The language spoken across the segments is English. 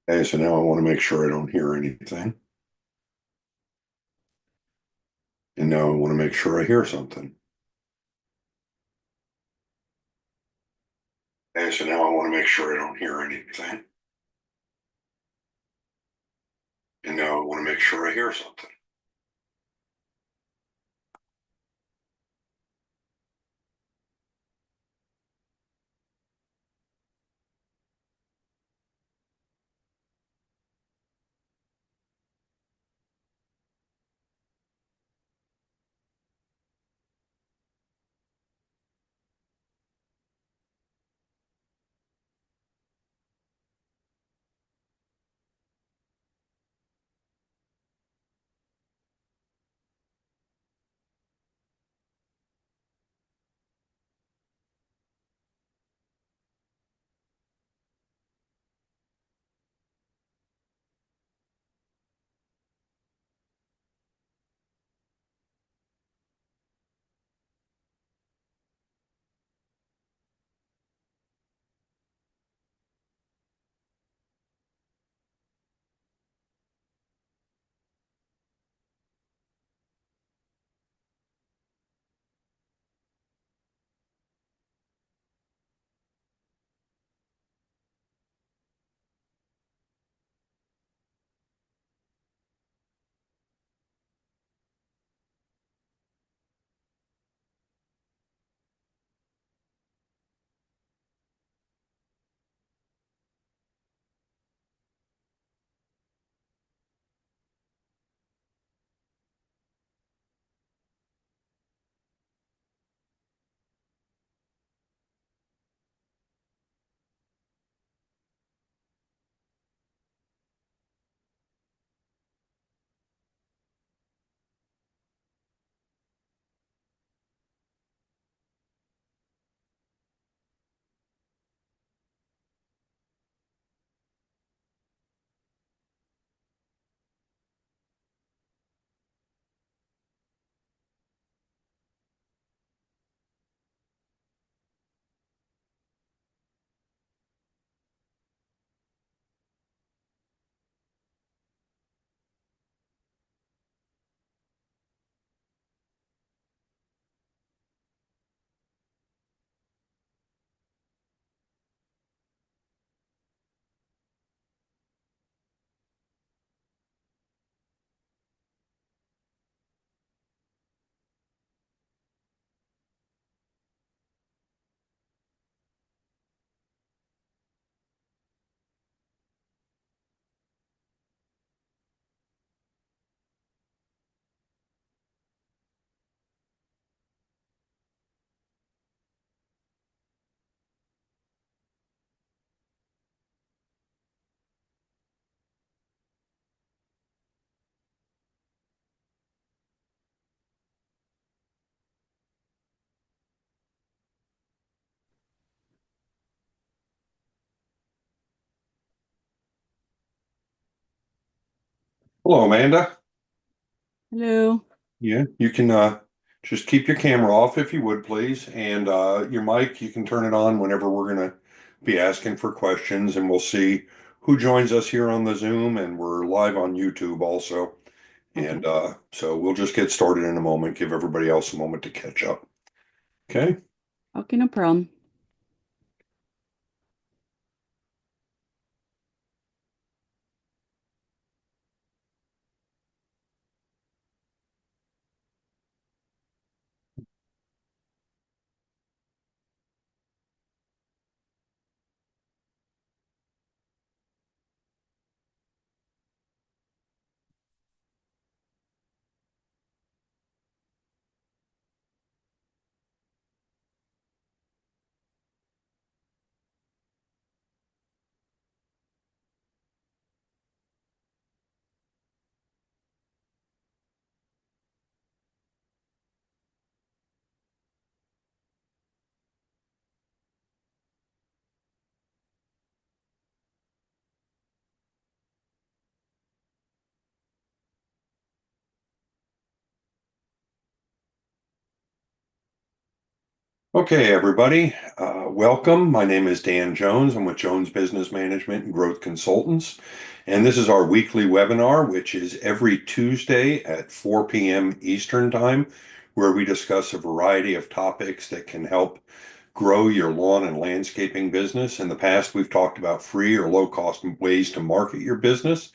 Okay, so now I want to make sure I don't hear anything. And now I want to make sure I hear something. Okay, so now I want to make sure I don't hear anything. And now I want to make sure I hear something. Hello, Amanda. Hello. Yeah, you can just keep your camera off if you would, please. And your mic, you can turn it on whenever we're going to be asking for questions, and we'll see who joins us here on the Zoom. And we're live on YouTube also. Okay. And so we'll just get started in a moment, give everybody else a moment to catch up. Okay. Okay, no problem. Okay, everybody, welcome. My name is Dan Jones. I'm with Jones Business Management and Growth Consultants. And this is our weekly webinar, which is every Tuesday at 4 p.m. Eastern Time, where we discuss a variety of topics that can help grow your lawn and landscaping business. In the past, we've talked about free or low cost ways to market your business.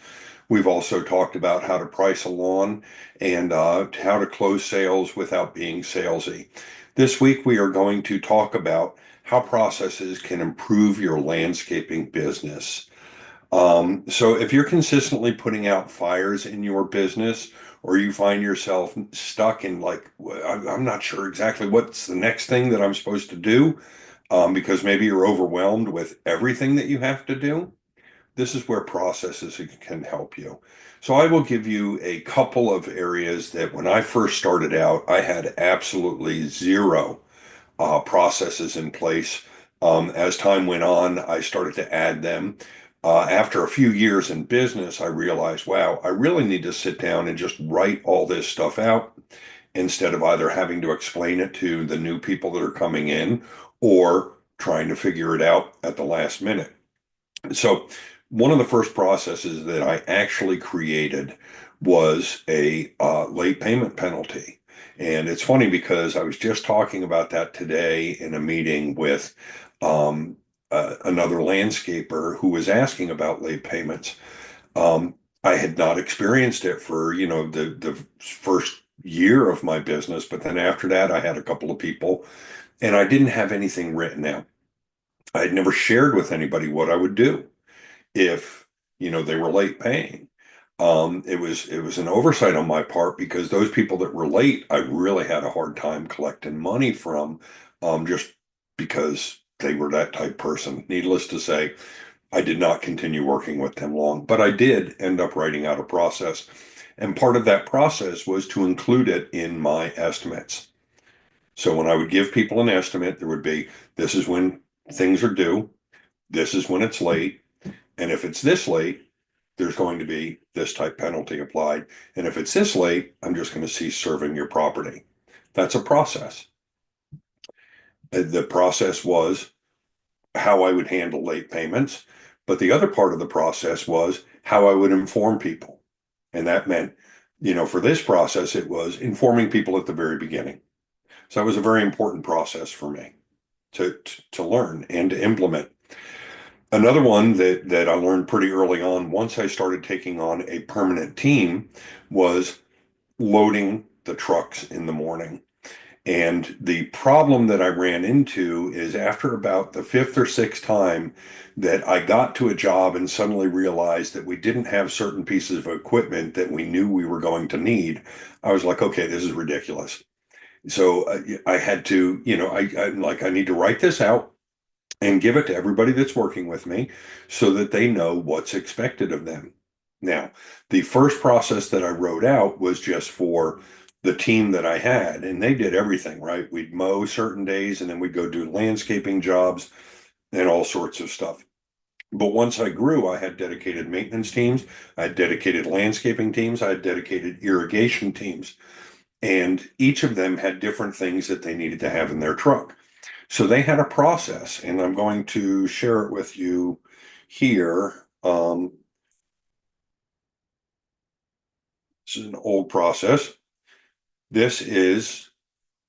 We've also talked about how to price a lawn and how to close sales without being salesy. This week, we are going to talk about how processes can improve your landscaping business. So if you're consistently putting out fires in your business, or you find yourself stuck in like, I'm not sure exactly what's the next thing that I'm supposed to do, because maybe you're overwhelmed with everything that you have to do, this is where processes can help you. So I will give you a couple of areas that when I first started out, I had absolutely zero processes in place. As time went on, I started to add them. After a few years in business, I realized, wow, I really need to sit down and just write all this stuff out instead of either having to explain it to the new people that are coming in or trying to figure it out at the last minute. So, one of the first processes that I actually created was a late payment penalty. And it's funny because I was just talking about that today in a meeting with um, another landscaper who was asking about late payments. Um, I had not experienced it for, the first year of my business, but then after that, I had a couple of people and I didn't have anything written out. I had never shared with anybody what I would do if they were late paying. It was an oversight on my part because those people that were late, I really had a hard time collecting money from, just because they were that type person. Needless to say, I did not continue working with them long, but I did end up writing out a process. And part of that process was to include it in my estimates. So when I would give people an estimate, there would be, this is when things are due, this is when it's late, and if it's this late, there's going to be this type penalty applied. And if it's this late, I'm just going to cease serving your property. That's a process. The process was how I would handle late payments. But the other part of the process was how I would inform people. And that meant, for this process, it was informing people at the very beginning. So that was a very important process for me to learn and to implement. Another one that I learned pretty early on, once I started taking on a permanent team, was loading the trucks in the morning. And the problem that I ran into is after about the fifth or sixth time that I got to a job and suddenly realized that we didn't have certain pieces of equipment that we knew we were going to need, I was like, okay, this is ridiculous. So I had to, I need to write this out and give it to everybody that's working with me so that they know what's expected of them. Now, the first process that I wrote out was just for the team that I had, and they did everything, right? We'd mow certain days and then we'd go do landscaping jobs and all sorts of stuff. But once I grew, I had dedicated maintenance teams, I had dedicated landscaping teams, I had dedicated irrigation teams, and each of them had different things that they needed to have in their truck. So they had a process, and I'm going to share it with you here. This is an old process. This is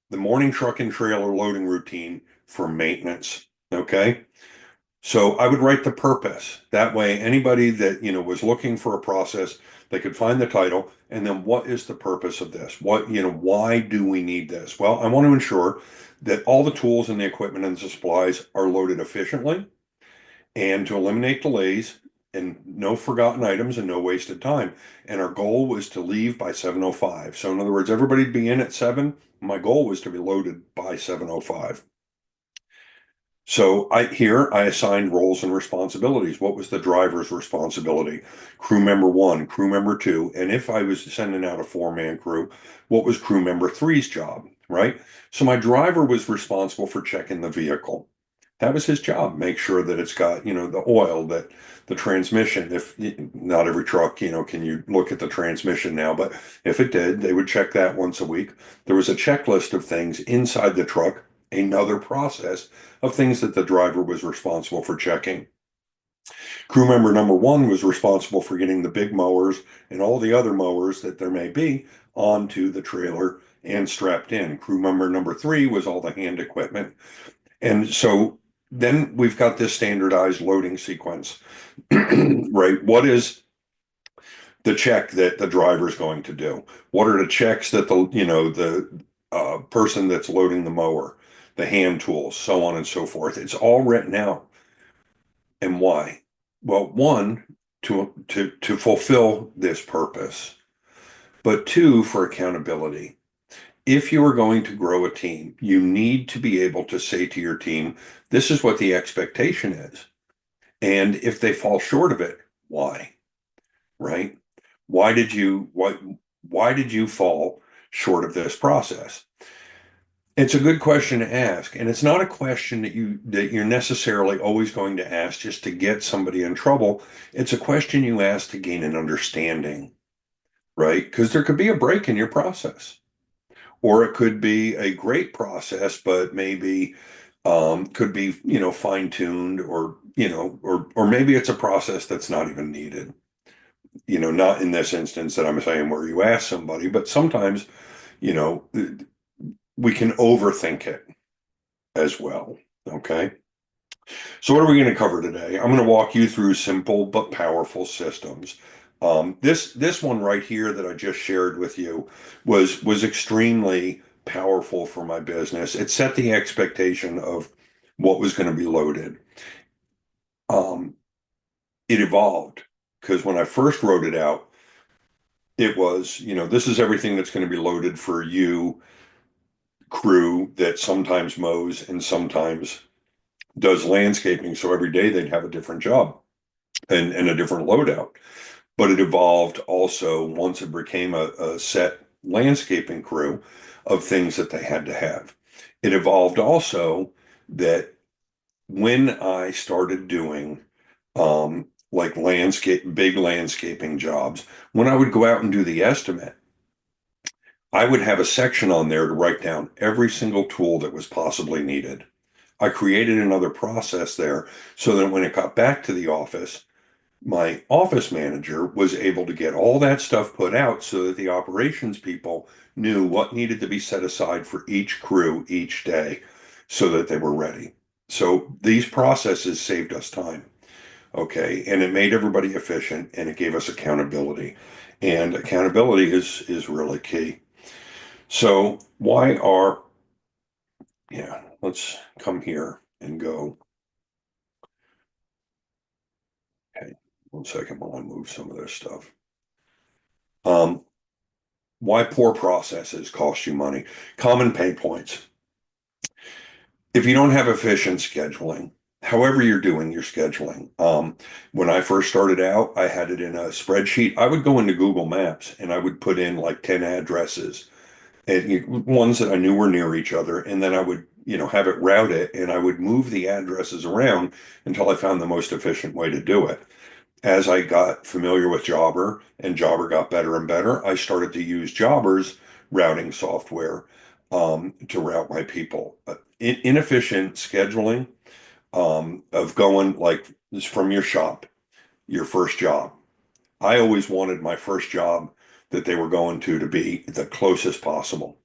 the morning truck and trailer loading routine for maintenance. Okay. So I would write the purpose. That way, anybody that, was looking for a process, they could find the title and then what is the purpose of this? Why do we need this? Well, I want to ensure that all the tools and the equipment and the supplies are loaded efficiently and to eliminate delays and no forgotten items and no wasted time. And our goal was to leave by 7:05. So in other words, everybody'd be in at 7. My goal was to be loaded by 7:05. So I assigned roles and responsibilities. What was the driver's responsibility? Crew member one, crew member two, and if I was sending out a four-man crew, what was crew member three's job, right? So my driver was responsible for checking the vehicle. That was his job. Make sure that it's got, the oil, that the transmission. If not every truck, can you look at the transmission now? But if it did, they would check that once a week. There was a checklist of things inside the truck another process of things that the driver was responsible for checking. Crew member number one was responsible for getting the big mowers and all the other mowers that there may be onto the trailer and strapped in. Crew member number three was all the hand equipment. And so then we've got this standardized loading sequence, right? What is the check that the driver is going to do? What are the checks that the person that's loading the mower, the hand tools, so on and so forth? It's all written out. And why? Well, one, to fulfill this purpose, but two, for accountability. If you are going to grow a team, you need to be able to say to your team, this is what the expectation is. And if they fall short of it, why? Right? Why did you fall short of this process? It's a good question to ask, and it's not a question that you're necessarily always going to ask just to get somebody in trouble. It's a question you ask to gain an understanding, right? Because there could be a break in your process, or it could be a great process, but maybe could be fine tuned, or or maybe it's a process that's not even needed. Not in this instance that I'm saying where you ask somebody, but sometimes you know we can overthink it as well. Okay. So what are we going to cover today? I'm going to walk you through simple but powerful systems. This one right here that I just shared with you was extremely powerful for my business. It set the expectation of what was going to be loaded. Um, it evolved because when I first wrote it out, it was, this is everything that's going to be loaded for you, crew that sometimes mows and sometimes does landscaping. So every day they'd have a different job and a different loadout. But it evolved also once it became a set landscaping crew of things that they had to have. It evolved also that when I started doing like big landscaping jobs, when I would go out and do the estimate, I would have a section on there to write down every single tool that was possibly needed. I created another process there so that when it got back to the office, my office manager was able to get all that stuff put out so that the operations people knew what needed to be set aside for each crew each day so that they were ready. So these processes saved us time. Okay. And it made everybody efficient and it gave us accountability. And accountability is really key. So let's come here and go. Okay, 1 second while I move some of this stuff. Um, why poor processes cost you money? Common pain points. If you don't have efficient scheduling, however you're doing your scheduling, when I first started out, I had it in a spreadsheet. I would go into Google Maps and I would put in like 10 addresses and ones that I knew were near each other. And then I would, have it route it and I would move the addresses around until I found the most efficient way to do it. As I got familiar with Jobber and Jobber got better and better, I started to use Jobber's routing software to route my people. Inefficient scheduling of going like this from your shop, your first job. I always wanted my first job that they were going to be the closest possible.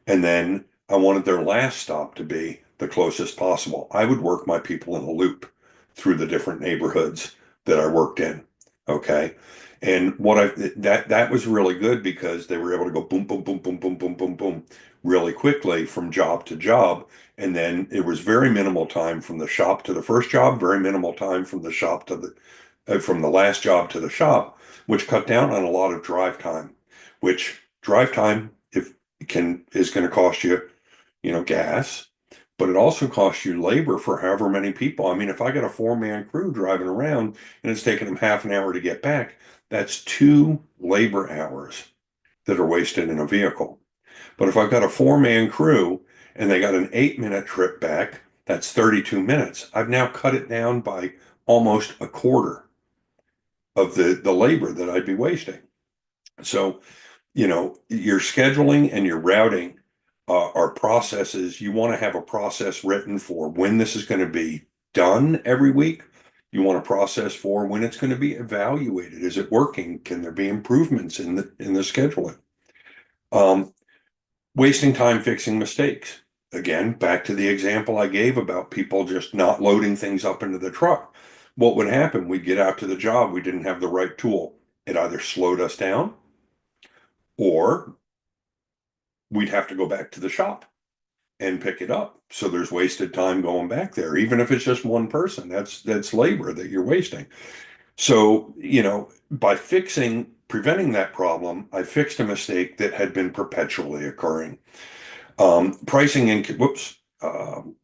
And then I wanted their last stop to be the closest possible. I would work my people in a loop through the different neighborhoods that I worked in. Okay. And that was really good because they were able to go boom, boom, boom, boom, boom, boom, boom, boom really quickly from job to job. And then it was very minimal time from the shop to the first job, very minimal time from the shop to from the last job to the shop, which cut down on a lot of drive time, which drive time, if is going to cost you, gas, but it also costs you labor for however many people. I mean, if I got a 4-man crew driving around and it's taking them half an hour to get back, that's 2 labor hours that are wasted in a vehicle. But if I've got a 4-man crew and they got an 8-minute trip back, that's 32 minutes. I've now cut it down by almost a quarter of the labor that I'd be wasting. So, your scheduling and your routing Our processes, you want to have a process written for when this is going to be done every week. You want a process for when it's going to be evaluated. Is it working? Can there be improvements in the scheduling? Um, Wasting time fixing mistakes. Again, back to the example I gave about people just not loading things up into the truck. What would happen? We'd get out to the job, we didn't have the right tool. It either slowed us down or we'd have to go back to the shop and pick it up. So there's wasted time going back there, even if it's just one person. That's labor that you're wasting. So, by preventing that problem, I fixed a mistake that had been perpetually occurring. Pricing and whoops,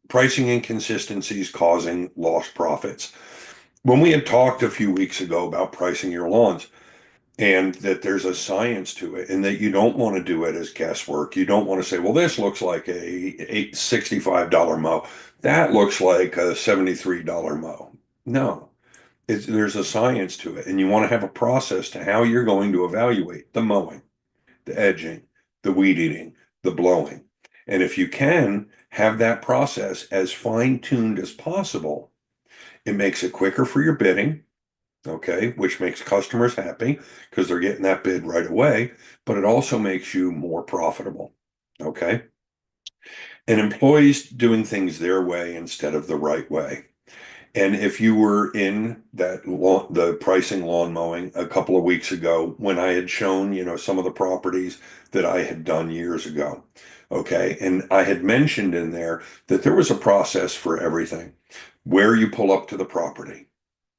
pricing inconsistencies causing lost profits. When we had talked a few weeks ago about pricing your lawns, and that there's a science to it, and that you don't want to do it as guesswork. You don't want to say, well, this looks like a $65 mow. That looks like a $73 mow. No, there's a science to it, and you want to have a process to how you're going to evaluate the mowing, the edging, the weed eating, the blowing. And if you can have that process as fine-tuned as possible, it makes it quicker for your bidding, okay, which makes customers happy because they're getting that bid right away, but it also makes you more profitable, okay? And employees doing things their way instead of the right way. And if you were in the pricing lawn mowing a couple of weeks ago, when I had shown, some of the properties that I had done years ago, okay, and I had mentioned in there that there was a process for everything, where you pull up to the property,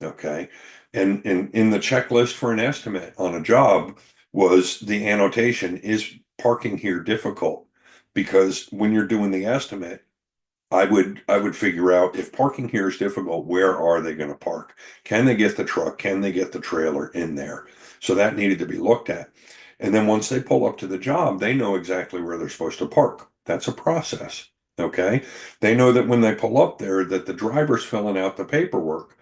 okay, and in the checklist for an estimate on a job was the annotation, is parking here difficult? Because when you're doing the estimate, I would figure out if parking here is difficult, where are they going to park? Can they get the truck? Can they get the trailer in there? So that needed to be looked at. And then once they pull up to the job, they know exactly where they're supposed to park. That's a process. Okay. They know that when they pull up there, that the driver's filling out the paperwork.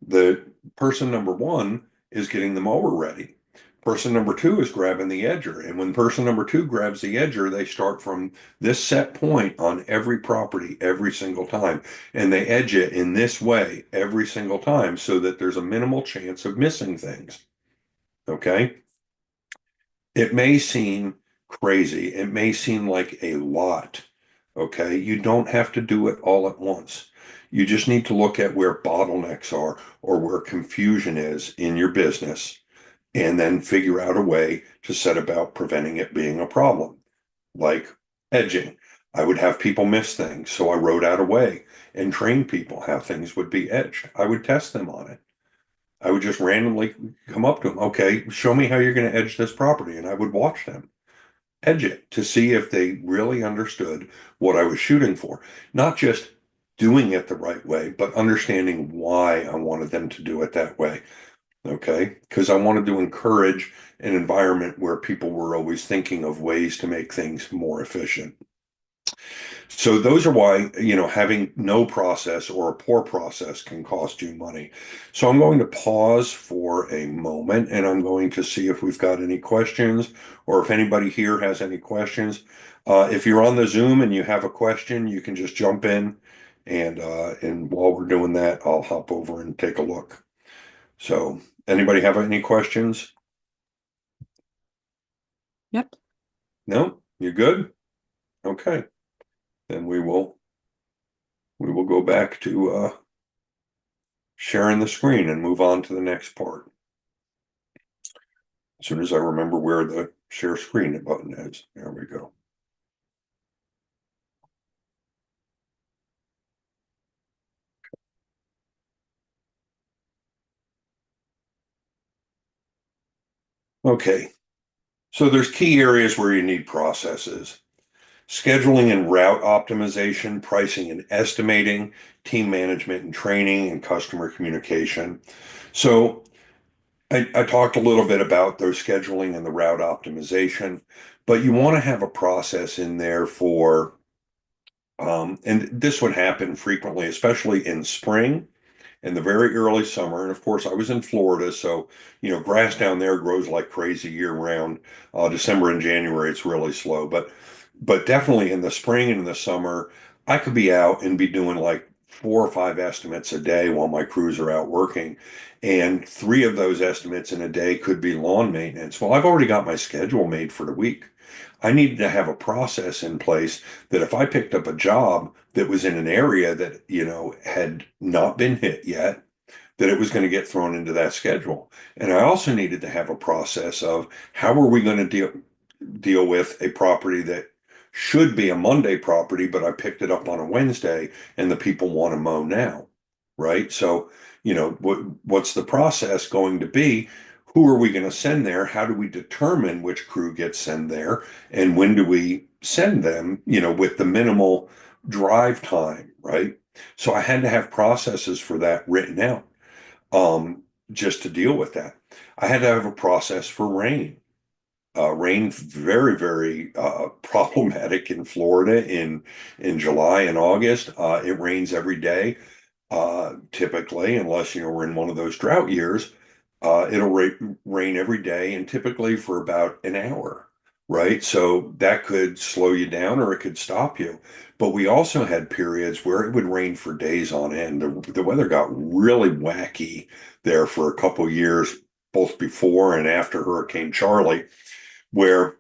The person number one is getting the mower ready. Person number two is grabbing the edger. And when person number two grabs the edger, they start from this set point on every property every single time. And they edge it in this way every single time so that there's a minimal chance of missing things. Okay. It may seem crazy. It may seem like a lot. Okay. You don't have to do it all at once. You just need to look at where bottlenecks are or where confusion is in your business and then figure out a way to set about preventing it being a problem. Like edging. I would have people miss things. So I wrote out a way and trained people how things would be edged. I would test them on it. I would just randomly come up to them. Okay, show me how you're going to edge this property. And I would watch them edge it to see if they really understood what I was shooting for. Not just doing it the right way, but understanding why I wanted them to do it that way. Okay, because I wanted to encourage an environment where people were always thinking of ways to make things more efficient. So those are why, having no process or a poor process can cost you money. So I'm going to pause for a moment and I'm going to see if we've got any questions or if anybody here has any questions. If you're on the Zoom and you have a question, you can just jump in and while we're doing that, I'll hop over and take a look. So anybody have any questions? Yep. No? You good? Okay. Then we will go back to sharing the screen and move on to the next part. As soon as I remember where the share screen button is. There we go. Okay. So there's key areas where you need processes. Scheduling and route optimization, pricing and estimating, team management and training, and customer communication. So I talked a little bit about those scheduling and the route optimization, but you want to have a process in there for, and this would happen frequently, especially in spring and the very early summer. And of course, I was in Florida, so grass down there grows like crazy year round. December and January, it's really slow, but But definitely in the spring and in the summer, I could be out and be doing like 4 or 5 estimates a day while my crews are out working. And 3 of those estimates in a day could be lawn maintenance. Well, I've already got my schedule made for the week. I needed to have a process in place that if I picked up a job that was in an area that, had not been hit yet, that it was going to get thrown into that schedule. And I also needed to have a process of how are we going to deal with a property that should be a Monday property, but I picked it up on a Wednesday and the people want to mow now, right? So, what's the process going to be? Who are we going to send there? How do we determine which crew gets sent there? And when do we send them, with the minimal drive time, right? So I had to have processes for that written out, just to deal with that. I had to have a process for rain. Rain's very, very problematic in Florida in July and August. It rains every day, typically, unless we're in one of those drought years. It'll rain every day and typically for about an hour, right? So that could slow you down or it could stop you. But we also had periods where it would rain for days on end. The weather got really wacky there for a couple years, both before and after Hurricane Charlie, where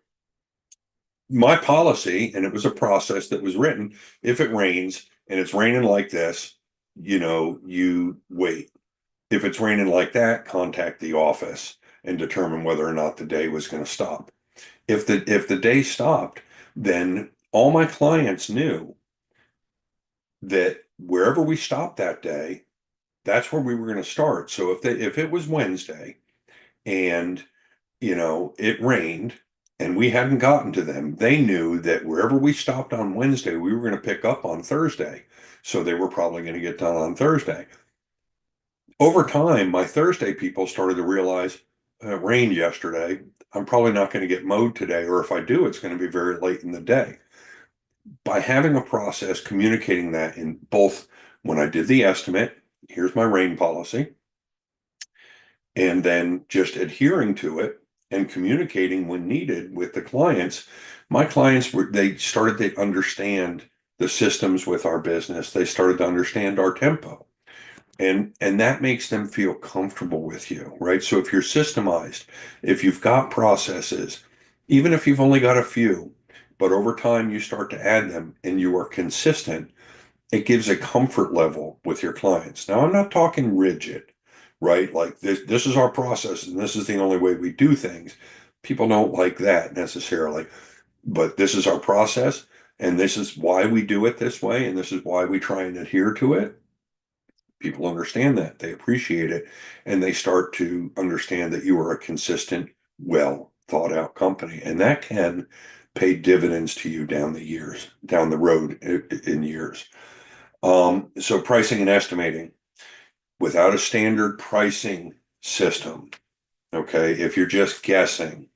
my policy, and it was a process that was written, if it rains and it's raining like this, you wait. If it's raining like that, contact the office and determine whether or not the day was going to stop. If the day stopped, then all my clients knew that wherever we stopped that day, that's where we were going to start. So if it was Wednesday and it rained and we hadn't gotten to them, they knew that wherever we stopped on Wednesday, we were going to pick up on Thursday. So they were probably going to get done on Thursday. Over time, my Thursday people started to realize it rained yesterday. I'm probably not going to get mowed today, or if I do, it's going to be very late in the day. By having a process communicating that in both when I did the estimate, here's my rain policy, and then just adhering to it and communicating when needed with the clients. My clients they started to understand the systems with our business. They started to understand our tempo. And that makes them feel comfortable with you, right? So if you're systemized, if you've got processes, even if you've only got a few, but over time you start to add them and you are consistent, it gives a comfort level with your clients. Now, I'm not talking rigid, right? Like this is our process and this is the only way we do things. People don't like that necessarily, but this is our process and this is why we do it this way and this is why we try and adhere to it. People understand that, they appreciate it, and they start to understand that you are a consistent, well thought out company, and that can pay dividends to you down the road in years. So pricing and estimating without a standard pricing system, okay, if you're just guessing,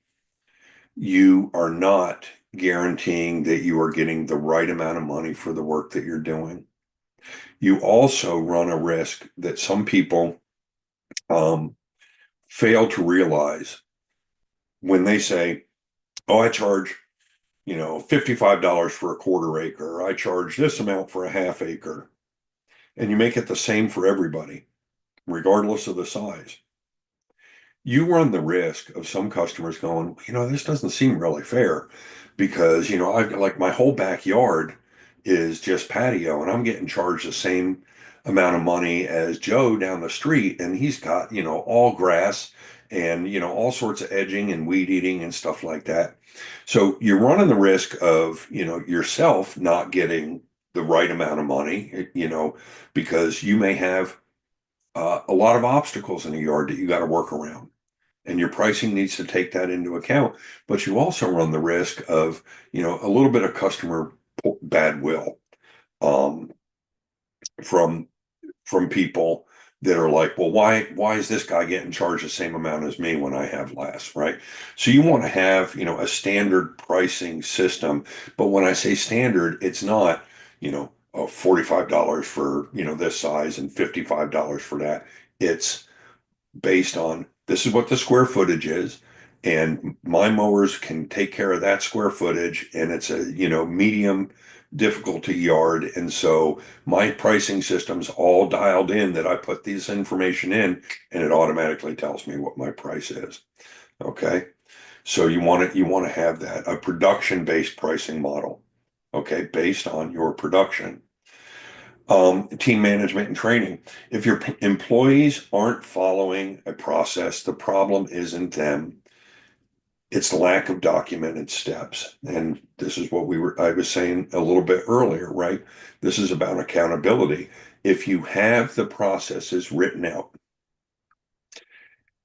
you are not guaranteeing that you are getting the right amount of money for the work that you're doing. You also run a risk that some people um, fail to realize when they say, "Oh, I charge, $55 for a quarter acre. Or I charge this amount for a half acre," and you make it the same for everybody, regardless of the size. You run the risk of some customers going, this doesn't seem really fair because, I've like my whole backyard is just patio and I'm getting charged the same amount of money as Joe down the street. And he's got, all grass and, all sorts of edging and weed eating and stuff like that. So you're running the risk of, yourself not getting the right amount of money, because you may have a lot of obstacles in a yard that you got to work around and your pricing needs to take that into account. But you also run the risk of, a little bit of customer bad will, um, from people that are like, well, why is this guy getting charged the same amount as me when I have less, right? So you want to have, a standard pricing system. But when I say standard, it's not, $45 for, this size and $55 for that. It's based on this is what the square footage is. And my mowers can take care of that square footage, and it's a, medium difficulty yard. And so my pricing system's all dialed in that I put this information in and it automatically tells me what my price is. Okay. So you want to have that, a production-based pricing model, okay, based on your production. Team management and training. If your employees aren't following a process, the problem isn't them. It's lack of documented steps. And this is what I was saying a little bit earlier, right? This is about accountability. If you have the processes written out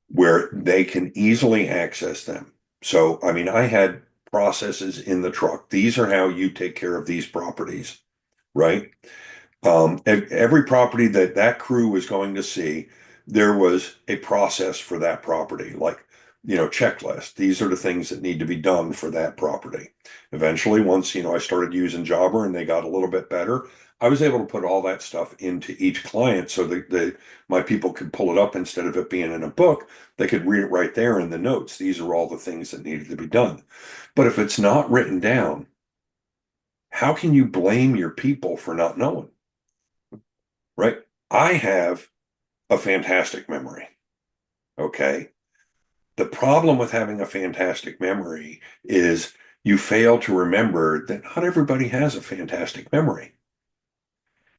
where they can easily access them. So, I mean, I had processes in the truck. These are how you take care of these properties, right? Every property that crew was going to see, there was a process for that property, like, checklist. These are the things that need to be done for that property. Eventually, once, I started using Jobber and they got a little bit better, I was able to put all that stuff into each client so that my people could pull it up instead of it being in a book. They could read it right there in the notes. These are all the things that needed to be done. But if it's not written down, how can you blame your people for not knowing? Right? I have a fantastic memory. Okay. The problem with having a fantastic memory is you fail to remember that not everybody has a fantastic memory.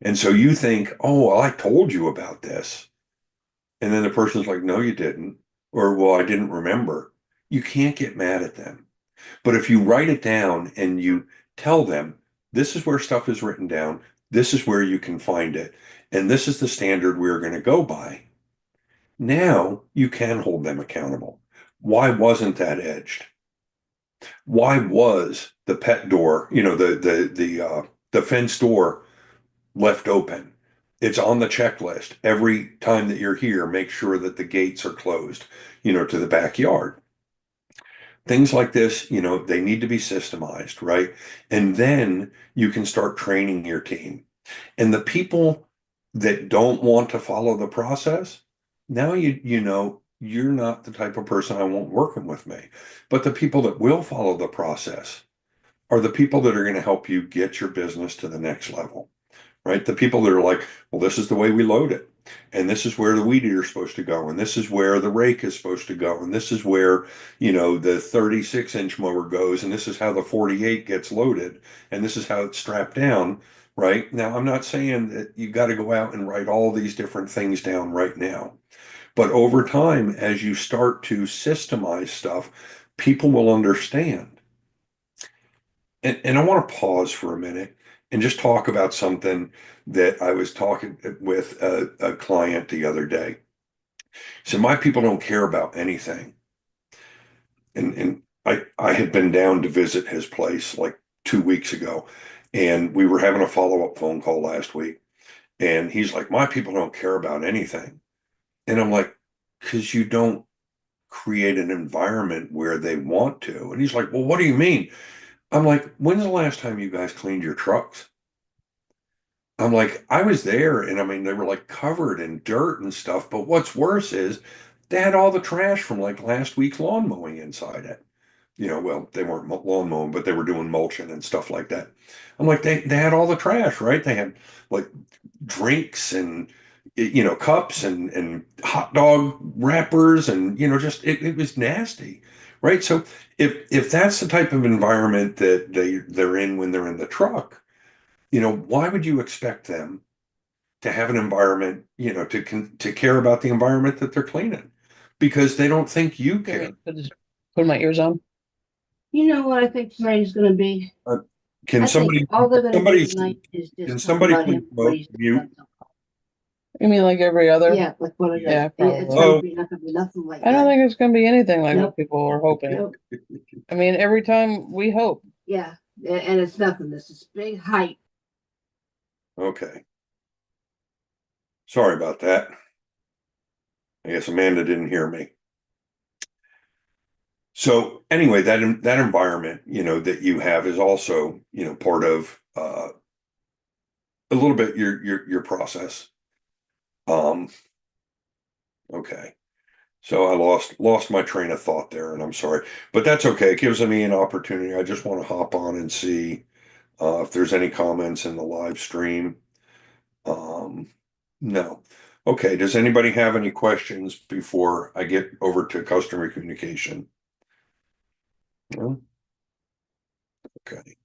And so you think, oh, well, I told you about this. And then the person's like, no, you didn't. Or, well, I didn't remember. You can't get mad at them. But if you write it down and you tell them, this is where stuff is written down, this is where you can find it, and this is the standard we're going to go by, now you can hold them accountable. Why wasn't that edged? Why was the pet door, the fence door left open? It's on the checklist. Every time that you're here, make sure that the gates are closed, to the backyard. Things like this, they need to be systemized, right? And then you can start training your team. And the people that don't want to follow the process, now you're not the type of person I want working with me. But the people that will follow the process are the people that are going to help you get your business to the next level, right? The people that are like, well, this is the way we load it. And this is where the weed eater is supposed to go. And this is where the rake is supposed to go. And this is where, the 36-inch mower goes. And this is how the 48 gets loaded. And this is how it's strapped down, right? Now, I'm not saying that you got to go out and write all these different things down right now. But over time, as you start to systemize stuff, people will understand. And I want to pause for a minute and just talk about something that I was talking with a client the other day. So my people don't care about anything. And I had been down to visit his place like 2 weeks ago, and we were having a follow-up phone call last week. And he's like, my people don't care about anything. And I'm like, because you don't create an environment where they want to. And he's like, well, what do you mean? I'm like, when's the last time you guys cleaned your trucks? I'm like, I was there and I mean, they were like covered in dirt and stuff. But what's worse is they had all the trash from like last week's lawn mowing inside it. Well, they weren't lawn mowing, but they were doing mulching and stuff like that. I'm like, they had all the trash, right? They had like drinks and, cups and hot dog wrappers and, just it was nasty. Right. So if that's the type of environment that they're in when they're in the truck, why would you expect them to have an environment, to care about the environment that they're cleaning? Because they don't think you care. Put my ears on. You know what I think tonight is gonna be? Can I somebody, think all they're gonna somebody, do tonight is can just talk somebody about please him, what he's mute? done. You mean like every other? Yeah, like what it is. Yeah, It's probably. gonna be not gonna be nothing like I don't that. think it's gonna be anything like Nope. what people were hoping. Nope. I mean, every time we hope. Yeah, and it's nothing. This is big hype. Okay. Sorry about that. I guess Amanda didn't hear me. So anyway, that environment, that you have is also, part of a little bit your process. Okay. So I lost my train of thought there, and I'm sorry, but that's okay. It gives me an opportunity. I just want to hop on and see if there's any comments in the live stream. Um, no. Okay. Does anybody have any questions before I get over to customer communication? No? Okay.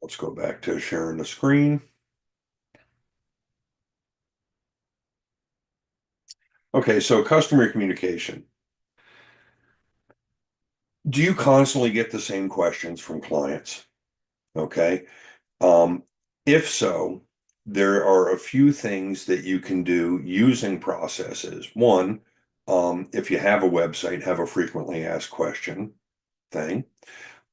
Let's go back to sharing the screen. Okay, so customer communication. Do you constantly get the same questions from clients? Okay. Um, if so, there are a few things that you can do using processes. One, if you have a website, have a frequently asked question thing.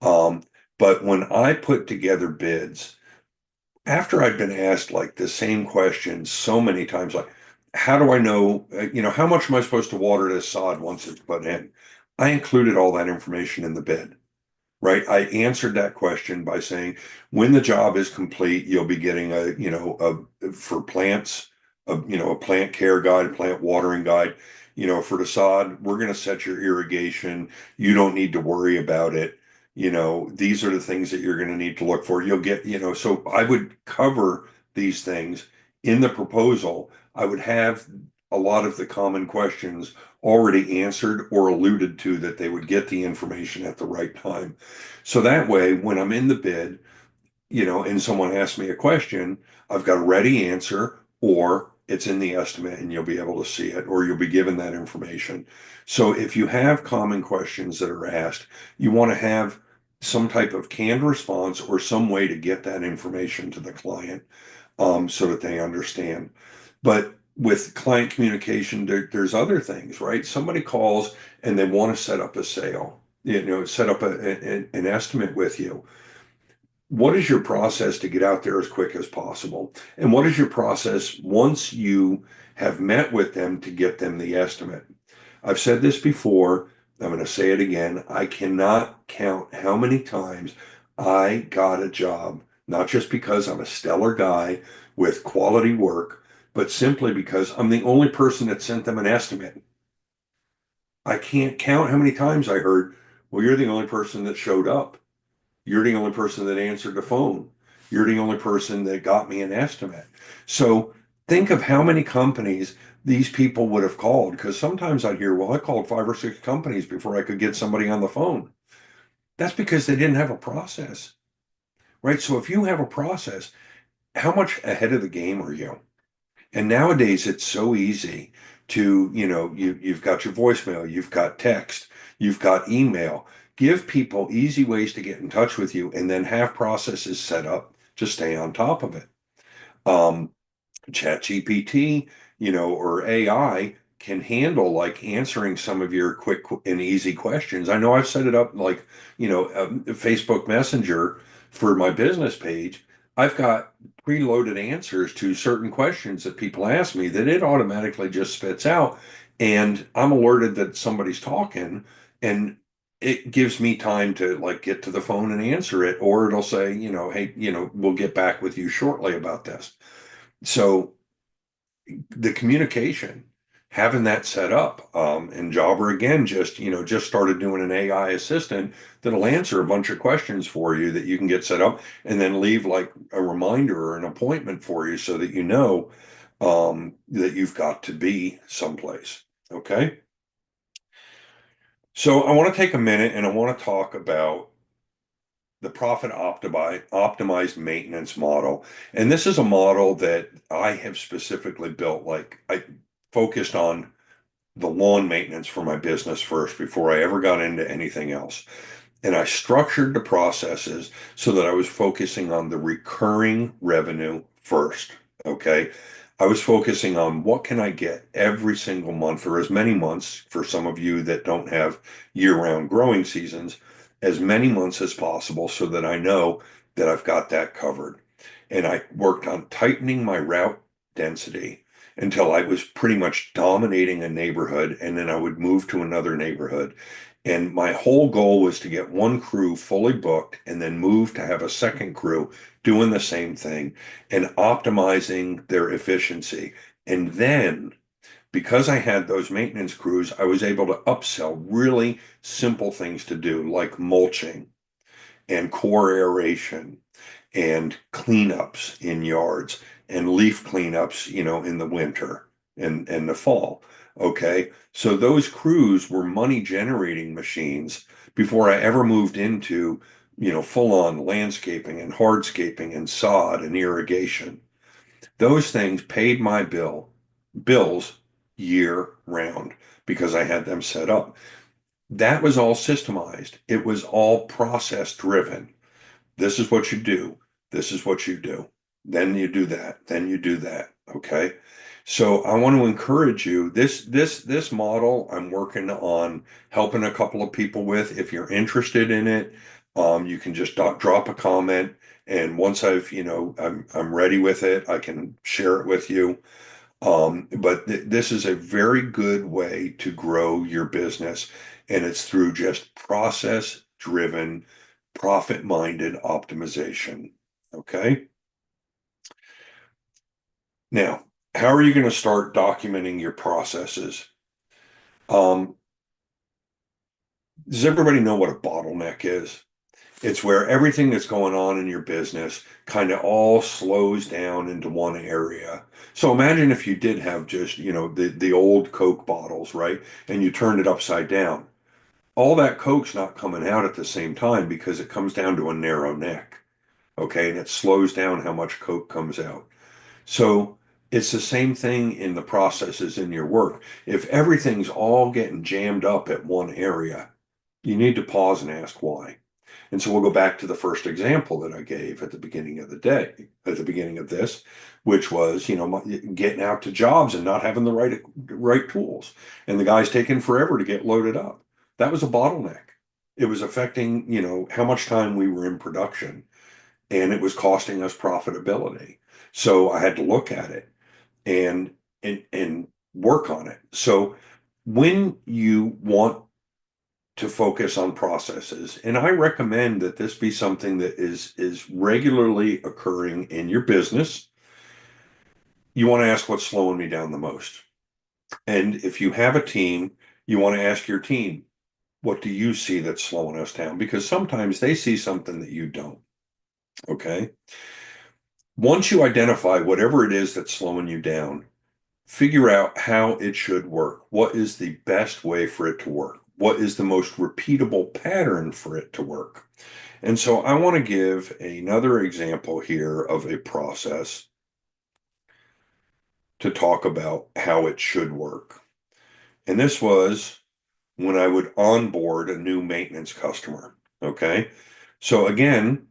Um, but when I put together bids, after I'd been asked like the same question so many times, like, how do I know, how much am I supposed to water this sod once it's put in? I included all that information in the bid, right? I answered that question by saying, when the job is complete, you'll be getting for plants, a plant care guide, a plant watering guide. For the sod, we're going to set your irrigation. You don't need to worry about it. These are the things that you're going to need to look for. You'll get, so I would cover these things in the proposal. I would have a lot of the common questions already answered or alluded to, that they would get the information at the right time. So that way, when I'm in the bid, and someone asks me a question, I've got a ready answer, or it's in the estimate and you'll be able to see it, or you'll be given that information. So if you have common questions that are asked, you want to have some type of canned response or some way to get that information to the client, so that they understand. But with client communication, there's other things, right? Somebody calls and they want to set up a sale, set up an estimate with you. What is your process to get out there as quick as possible? And what is your process once you have met with them to get them the estimate? I've said this before. I'm going to say it again. I cannot count how many times I got a job, not just because I'm a stellar guy with quality work, but simply because I'm the only person that sent them an estimate. I can't count how many times I heard, well, you're the only person that showed up. You're the only person that answered the phone. You're the only person that got me an estimate. So think of how many companies these people would have called. Because sometimes I'd hear, well, I called 5 or 6 companies before I could get somebody on the phone. That's because they didn't have a process, right? So if you have a process, how much ahead of the game are you? And nowadays it's so easy to, you've got your voicemail, you've got text, you've got email. Give people easy ways to get in touch with you, and then have processes set up to stay on top of it. Chat GPT, or AI can handle like answering some of your quick and easy questions. I know I've set it up like, Facebook Messenger for my business page. I've got preloaded answers to certain questions that people ask me that it automatically just spits out. And I'm alerted that somebody's talking, and it gives me time to like get to the phone and answer it, or it'll say, hey, we'll get back with you shortly about this. So the communication, having that set up, and Jobber again just started doing an AI assistant that'll answer a bunch of questions for you that you can get set up, and then leave like a reminder or an appointment for you so that that you've got to be someplace. Okay. So I want to take a minute and I want to talk about the profit optimized maintenance model. And this is a model that I have specifically built. Like, I focused on the lawn maintenance for my business first before I ever got into anything else. And I structured the processes so that I was focusing on the recurring revenue first. Okay. I was focusing on what can I get every single month, or as many months for some of you that don't have year-round growing seasons, as many months as possible, so that I know that I've got that covered. And I worked on tightening my route density until I was pretty much dominating a neighborhood, and then I would move to another neighborhood. And my whole goal was to get one crew fully booked and then move to have a second crew doing the same thing and optimizing their efficiency. And then because I had those maintenance crews, I was able to upsell really simple things to do, like mulching and core aeration and cleanups in yards and leaf cleanups, in the winter and the fall. Okay. So those crews were money generating machines before I ever moved into, full on landscaping and hardscaping and sod and irrigation. Those things paid my bills year round because I had them set up. That was all systemized. It was all process driven. This is what you do. This is what you do. Then you do that. Then you do that. Okay. So I want to encourage you. This model I'm working on helping a couple of people with. If you're interested in it, you can just drop a comment. And once I'm ready with it, I can share it with you. But this is a very good way to grow your business, and it's through just process driven, profit minded optimization. Okay. Now, how are you going to start documenting your processes? Um, does everybody know what a bottleneck is? It's where everything that's going on in your business kind of all slows down into one area. So imagine if you did have just, the old Coke bottles, right? And you turned it upside down. All that Coke's not coming out at the same time because it comes down to a narrow neck. Okay. And it slows down how much Coke comes out. So it's the same thing in the processes in your work. If everything's all getting jammed up at one area, you need to pause and ask why. And so we'll go back to the first example that I gave at the beginning of the day, at the beginning of this, which was, getting out to jobs and not having the right tools. And the guy's taking forever to get loaded up. That was a bottleneck. It was affecting, how much time we were in production, and it was costing us profitability. So I had to look at it and work on it. So when you want to focus on processes, and I recommend that this be something that is regularly occurring in your business, you want to ask what's slowing me down the most. And if you have a team, you want to ask your team, what do you see that's slowing us down? Because sometimes they see something that you don't. Okay. Once you identify whatever it is that's slowing you down, figure out how it should work. What is the best way for it to work? What is the most repeatable pattern for it to work? And so I want to give another example here of a process to talk about how it should work. And this was when I would onboard a new maintenance customer. Okay. So again,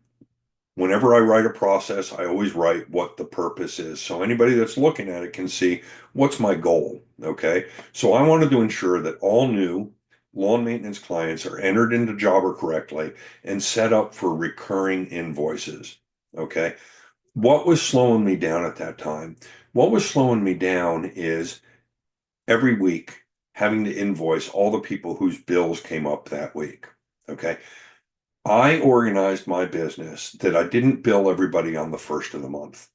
whenever I write a process, I always write what the purpose is. So anybody that's looking at it can see what's my goal. Okay. So I wanted to ensure that all new lawn maintenance clients are entered into Jobber correctly and set up for recurring invoices. Okay. What was slowing me down at that time? What was slowing me down is every week having to invoice all the people whose bills came up that week. Okay. I organized my business that I didn't bill everybody on the first of the month.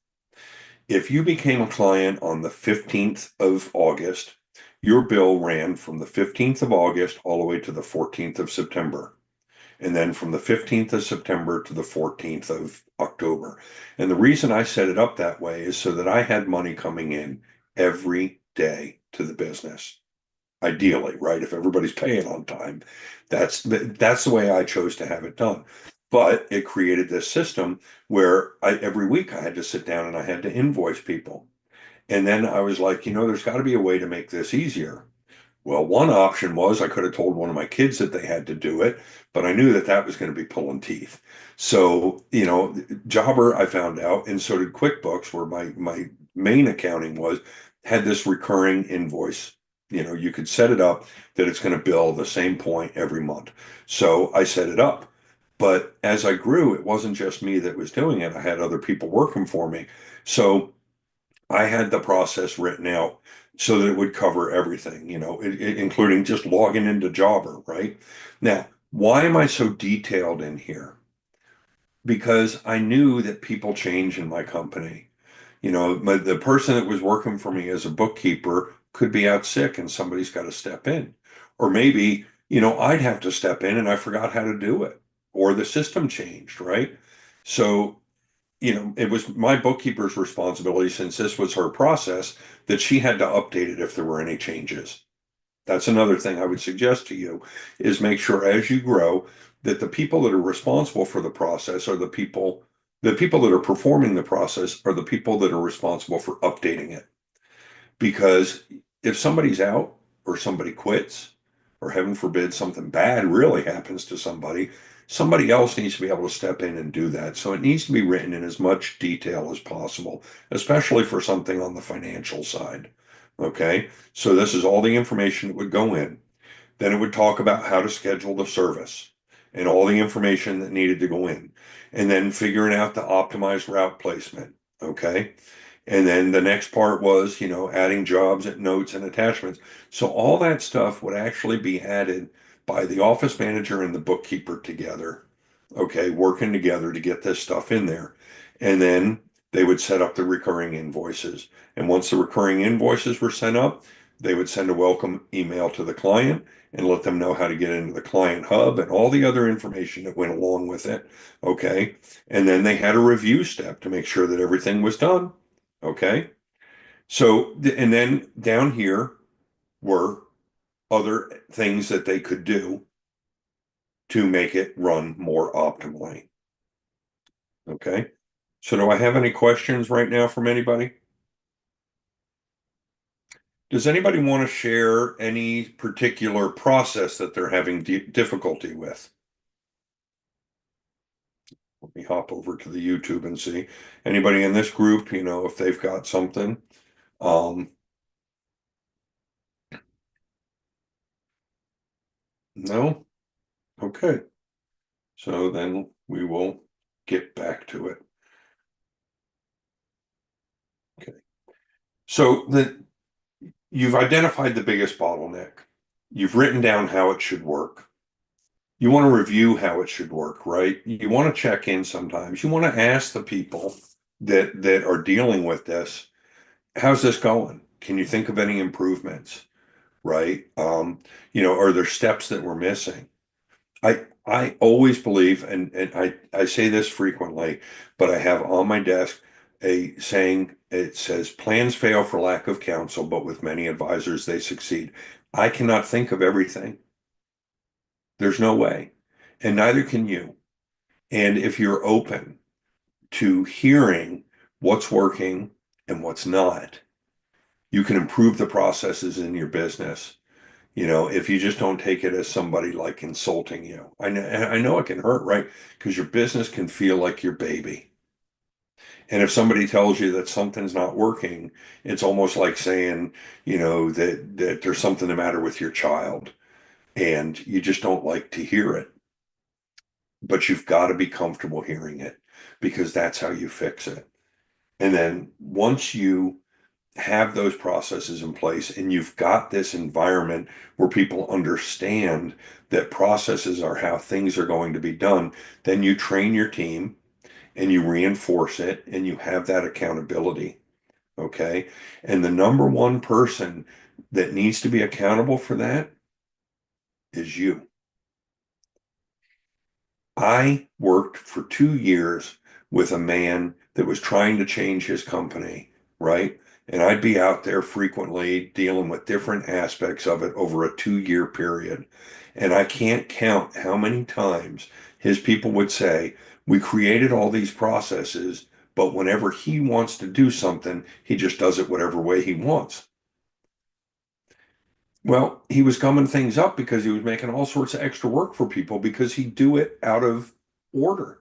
If you became a client on the 15th of August, your bill ran from the 15th of August all the way to the 14th of September. And then from the 15th of September to the 14th of October. And the reason I set it up that way is so that I had money coming in every day to the business. Ideally, right? If everybody's paying on time, that's the way I chose to have it done. But it created this system where every week I had to sit down and I had to invoice people. And then I was like, there's got to be a way to make this easier. Well, one option was I could have told one of my kids that they had to do it, but I knew that that was going to be pulling teeth. So, Jobber, I found out, and so did QuickBooks, where my main accounting had this recurring invoice. You could set it up that it's going to bill the same point every month. So I set it up. But as I grew, it wasn't just me that was doing it. I had other people working for me. So I had the process written out so that it would cover everything, including just logging into Jobber, right? Now, why am I so detailed in here? Because I knew that people change in my company. The person that was working for me as a bookkeeper could be out sick and somebody's got to step in. Or maybe, I'd have to step in and I forgot how to do it, or the system changed, right? So, it was my bookkeeper's responsibility, since this was her process, that she had to update it if there were any changes. That's another thing I would suggest to you, is make sure as you grow that the people that are responsible for the process are the people that are performing the process are the people that are responsible for updating it. Because if somebody's out, or somebody quits, or heaven forbid something bad really happens to somebody else needs to be able to step in and do that. So it needs to be written in as much detail as possible, especially for something on the financial side. Okay, so this is all the information that would go in. Then it would talk about how to schedule the service and all the information that needed to go in, and then figuring out the optimized route placement. Okay. And then the next part was, adding jobs and notes and attachments. So all that stuff would actually be added by the office manager and the bookkeeper together. Okay, working together to get this stuff in there. And then they would set up the recurring invoices. And once the recurring invoices were sent up, they would send a welcome email to the client and let them know how to get into the client hub and all the other information that went along with it. Okay. And then they had a review step to make sure that everything was done. Okay. So, and then down here were other things that they could do to make it run more optimally. Okay. So do I have any questions right now from anybody? Does anybody want to share any particular process that they're having difficulty with? Let me hop over to the YouTube and see anybody in this group, if they've got something. No? Okay. So then we will get back to it. Okay. So you've identified the biggest bottleneck. You've written down how it should work. You want to review how it should work, right? You want to check in sometimes. You want to ask the people that are dealing with this, how's this going? Can you think of any improvements? Right? Are there steps that we're missing? I always believe, and I say this frequently, but I have on my desk a saying. It says, plans fail for lack of counsel, but with many advisors they succeed. I cannot think of everything. There's no way, and neither can you. And if you're open to hearing what's working and what's not, you can improve the processes in your business. If you just don't take it as somebody like insulting you. I know it can hurt, right? Because your business can feel like your baby. And if somebody tells you that something's not working, it's almost like saying, that there's something the matter with your child, and you just don't like to hear it. But you've got to be comfortable hearing it, because that's how you fix it. And then once you have those processes in place and you've got this environment where people understand that processes are how things are going to be done, then you train your team and you reinforce it and you have that accountability. Okay. And the number one person that needs to be accountable for that is you. I worked for 2 years with a man that was trying to change his company, right? And I'd be out there frequently dealing with different aspects of it over a 2 year period. And I can't count how many times his people would say, we created all these processes, but whenever he wants to do something, he just does it whatever way he wants. Well, he was gumming things up because he was making all sorts of extra work for people because he'd do it out of order.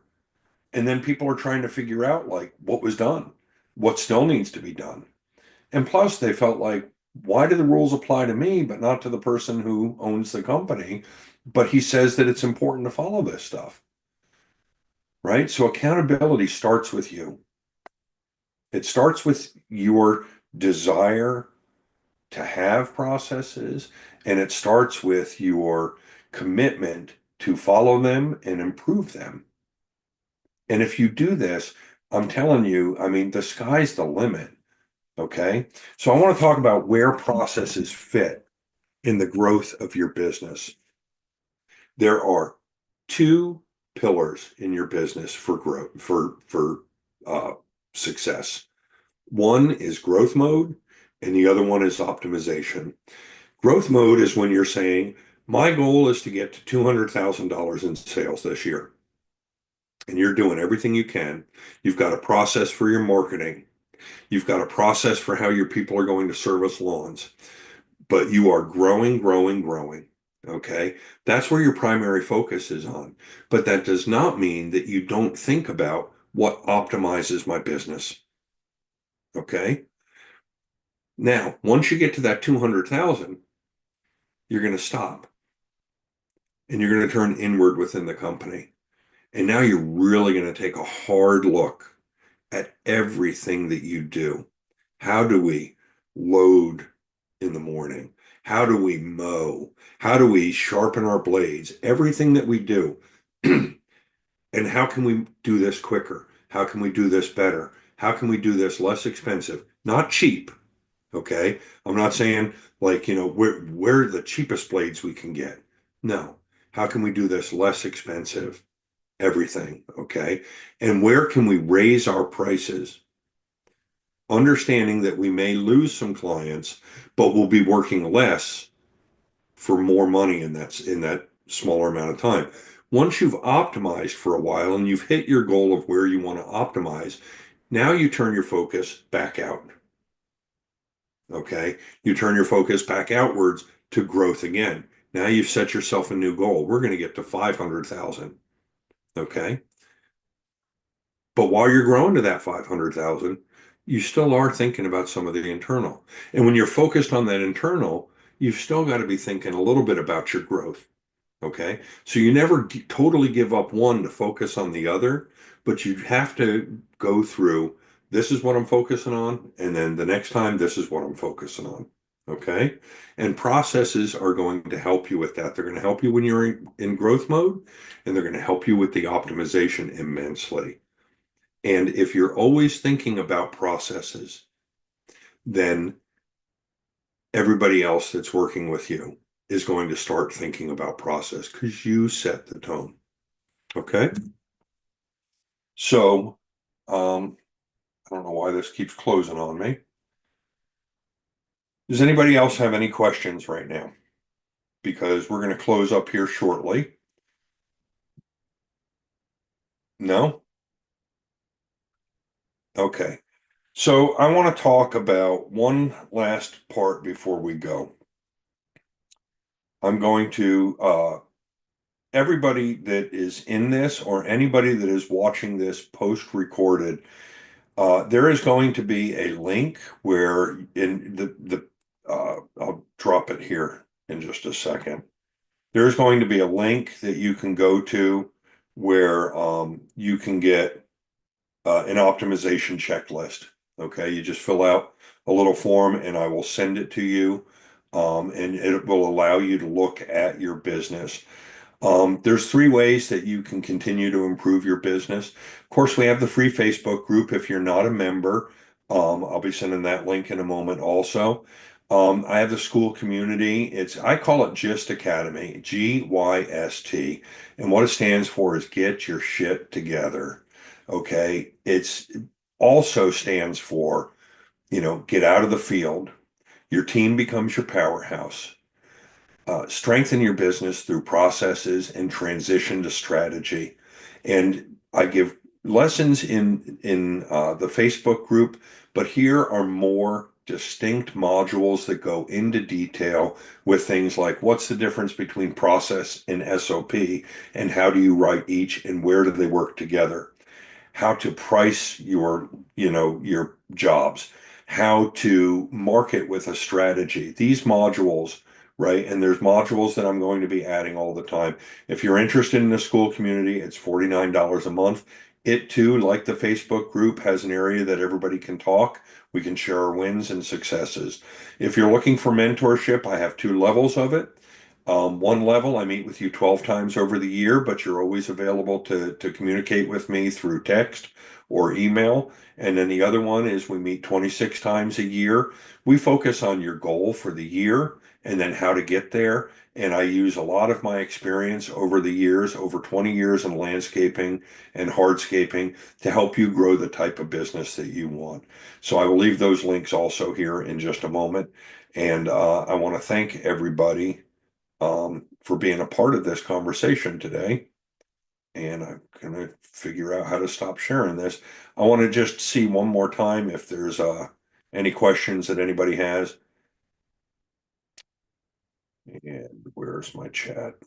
And then people are trying to figure out like what was done, what still needs to be done. And plus they felt like, why do the rules apply to me, but not to the person who owns the company? But he says that it's important to follow this stuff, right? So accountability starts with you. It starts with your desire to have processes, and it starts with your commitment to follow them and improve them. And if you do this, I'm telling you, I mean, the sky's the limit. Okay. So I want to talk about where processes fit in the growth of your business. There are two pillars in your business for growth, uh, success. One is growth mode, and the other one is optimization. Growth mode is when you're saying, my goal is to get to $200,000 in sales this year. And you're doing everything you can. You've got a process for your marketing. You've got a process for how your people are going to service lawns, but you are growing, growing, growing. Okay. That's where your primary focus is on. But that does not mean that you don't think about what optimizes my business. Okay. Now, once you get to that 200,000, you're going to stop and you're going to turn inward within the company. And now you're really going to take a hard look at everything that you do. How do we load in the morning? How do we mow? How do we sharpen our blades? Everything that we do. And how can we do this quicker? How can we do this better? How can we do this less expensive? Not cheap. Okay. I'm not saying like, where the cheapest blades we can get. No. How can we do this less expensive? Everything. Okay. And where can we raise our prices? Understanding that we may lose some clients, but we'll be working less for more money in that smaller amount of time. Once you've optimized for a while and you've hit your goal of where you want to optimize, now you turn your focus back out. Okay. You turn your focus back outwards to growth again. Now you've set yourself a new goal. We're going to get to 500,000. Okay. But while you're growing to that 500,000, you still are thinking about some of the internal. And when you're focused on that internal, you've still got to be thinking a little bit about your growth. Okay. So you never totally give up one to focus on the other, but you have to go through, this is what I'm focusing on. And then the next time, this is what I'm focusing on. Okay. And processes are going to help you with that. They're going to help you when you're in growth mode, and they're going to help you with the optimization immensely. And if you're always thinking about processes, then everybody else that's working with you is going to start thinking about process because you set the tone. Okay. So, I don't know why this keeps closing on me. Does anybody else have any questions right now? Because we're going to close up here shortly. No? Okay. So I want to talk about one last part before we go. I'm going to, everybody that is in this or anybody that is watching this post-recorded, there is going to be a link where I'll drop it here in just a second. There's going to be a link that you can go to where you can get an optimization checklist. Okay, you just fill out a little form and I will send it to you. And it will allow you to look at your business. There's 3 ways that you can continue to improve your business. Of course, we have the free Facebook group. If you're not a member, I'll be sending that link in a moment also. I have the school community. I call it GYST Academy, GYST. And what it stands for is get your shit together. Okay. It's also stands for, get out of the field. Your team becomes your powerhouse. Strengthen your business through processes and transition to strategy. And I give lessons in the Facebook group, but here are more distinct modules that go into detail with things like what's the difference between process and SOP, and how do you write each, and where do they work together? How to price your jobs, how to market with a strategy. These modules, right? And there's modules that I'm going to be adding all the time. If you're interested in the school community, it's $49 a month. It too, like the Facebook group, has an area that everybody can talk. We can share our wins and successes. If you're looking for mentorship, I have 2 levels of it. One level, I meet with you 12 times over the year, but you're always available to communicate with me through text or email. And then the other one is we meet 26 times a year. We focus on your goal for the year and then how to get there. And I use a lot of my experience over the years, over 20 years in landscaping and hardscaping to help you grow the type of business that you want. So I will leave those links also here in just a moment. And I want to thank everybody for being a part of this conversation today. And I'm gonna figure out how to stop sharing this. I want to just see one more time if there's any questions that anybody has. And where's my chat? It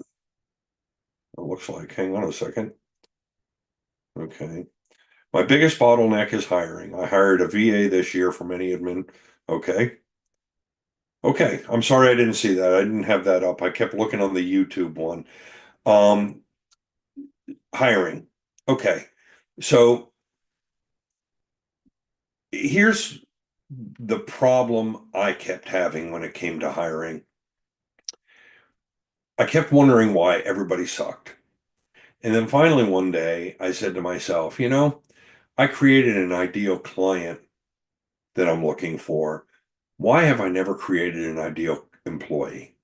looks like, hang on a second. Okay. My biggest bottleneck is hiring. I hired a VA this year from any admin. Okay. Okay. I'm sorry I didn't see that. I didn't have that up. I kept looking on the YouTube one. Um, Hiring. Okay. So here's the problem I kept having when it came to hiring. I kept wondering why everybody sucked. And then finally one day I said to myself, I created an ideal client that I'm looking for. Why have I never created an ideal employee?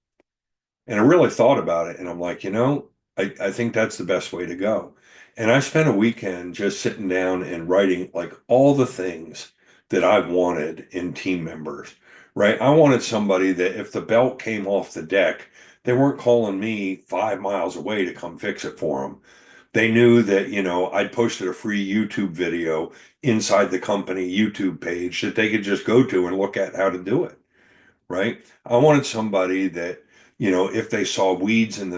And I really thought about it and I'm like, I think that's the best way to go. And I spent a weekend just sitting down and writing like all the things that I wanted in team members, right? I wanted somebody that if the belt came off the deck, they weren't calling me 5 miles away to come fix it for them. They knew that, I'd posted a free YouTube video inside the company YouTube page that they could just go to and look at how to do it, right? I wanted somebody that, if they saw weeds in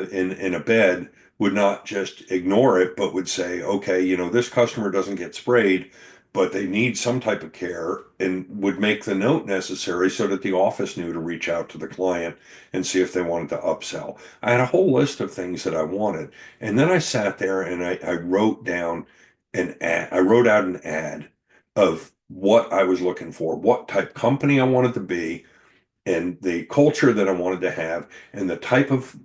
a bed, would not just ignore it, but would say, okay, this customer doesn't get sprayed, but they need some type of care, and would make the note necessary so that the office knew to reach out to the client and see if they wanted to upsell. I had a whole list of things that I wanted. And then I sat there and I wrote down an ad. I wrote out an ad of what I was looking for, what type company I wanted to be, and the culture that I wanted to have, and the type of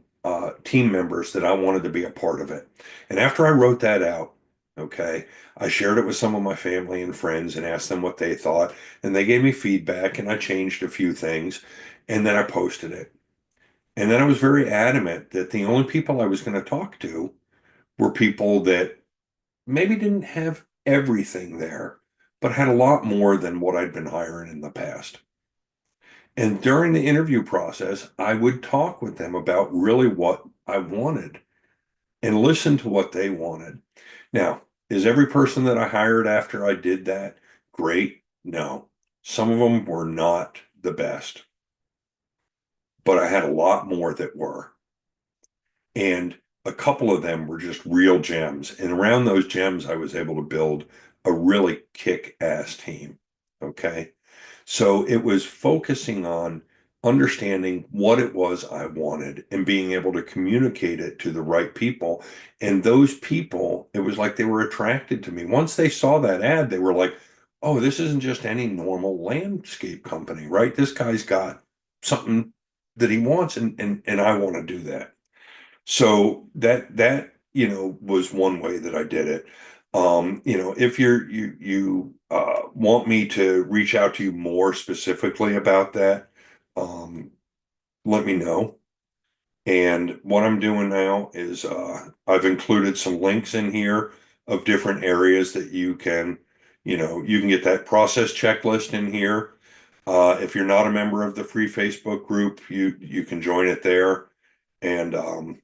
team members that I wanted to be a part of it. And after I wrote that out, okay, I shared it with some of my family and friends and asked them what they thought. And they gave me feedback, and I changed a few things. And then I posted it. And then I was very adamant that the only people I was going to talk to were people that maybe didn't have everything there, but had a lot more than what I'd been hiring in the past. And during the interview process, I would talk with them about really what I wanted and listen to what they wanted. Now, is every person that I hired after I did that great? No. Some of them were not the best, but I had a lot more that were. And a couple of them were just real gems. And around those gems, I was able to build a really kick-ass team. Okay. So it was focusing on understanding what it was I wanted and being able to communicate it to the right people. And those people, it was like they were attracted to me. Once they saw that ad, they were like, oh, this isn't just any normal landscape company, right? This guy's got something that he wants, and I want to do that. So that was one way that I did it. If you want me to reach out to you more specifically about that, let me know. And what I'm doing now is I've included some links in here of different areas that you can get that process checklist in here. If you're not a member of the free Facebook group, you can join it there. And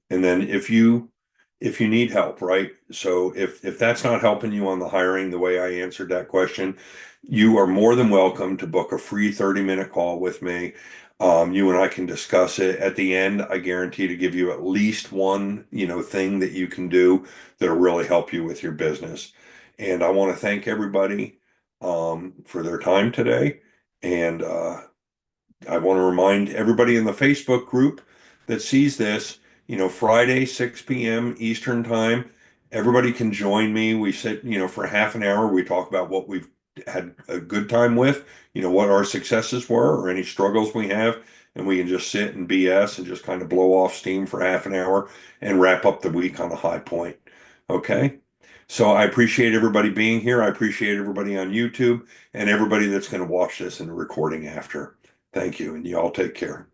then if you need help, right? So if that's not helping you on the hiring the way I answered that question, you are more than welcome to book a free 30-minute call with me. You and I can discuss it. At the end, I guarantee to give you at least one, thing that you can do that'll really help you with your business. And I want to thank everybody for their time today. And I want to remind everybody in the Facebook group that sees this, Friday, 6 p.m. Eastern time. Everybody can join me. We sit, for half an hour. We talk about what we've had a good time with, what our successes were or any struggles we have. and we can just sit and BS and just kind of blow off steam for half an hour and wrap up the week on a high point. Okay. So I appreciate everybody being here. I appreciate everybody on YouTube and everybody that's going to watch this in the recording after. Thank you. And you all take care.